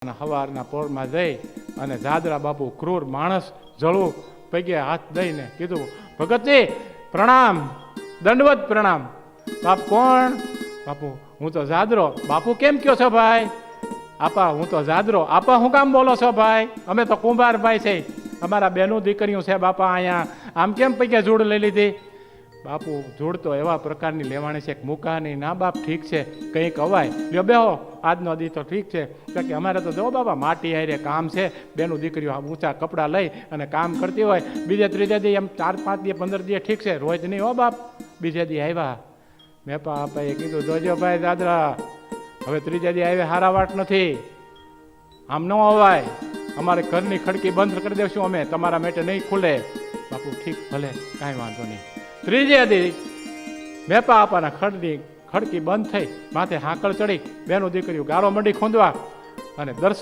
સવારના પોરમાં જઈ અને જાદરા બાપુ ક્રૂર માણસ જળવું પગે હાથ દઈને કીધું, ભગતજી પ્રણામ, દંડવત પ્રણામ. બાપ કોણ? બાપુ હું તો જાદરો. બાપુ કેમ કયો છો ભાઈ? આપા હું તો જાદરો. આપા હું કામ બોલો છો ભાઈ? અમે તો કુંભારભાઈ છે, અમારા બેનું દીકરીઓ છે બાપા અહીંયા. આમ કેમ પગે જોડ લઈ લીધી? બાપુ જોડ તો એવા પ્રકારની લેવાની છે કે મૂકાની. ના બાપ ઠીક છે, કંઈક અવાય લ્યો બેહો, આજનો દી તો ઠીક છે. કે અમારે તો જો બાપા માટી હારે કામ છે, બેનું દીકરીઓ ઊંચા કપડાં લઈ અને કામ કરતી હોય. બીજે ત્રીજે દી એમ 4-5 દી 15 દી ઠીક છે, રોજ નહીં હો બાપ. બીજે દી આવ્યા મેપા આપાએ કીધું, જોજો ભાઈ દાદરા, હવે ત્રીજે દી આવે હારા વાટ નથી, આમ ન અવાય. અમારે ઘરની ખડકી બંધ કરી દેશું અમે, તમારા માટે નહીં ખુલે. બાપુ ઠીક ભલે, કાંઈ વાંધો નહીં. ત્રીજે દી મેપા આપાના ખડકી બંધ થઈ, માથે હાંકળ ચડી, બેનું દીકરીઓ ગારો મંડી ખોંદવા અને દર્શન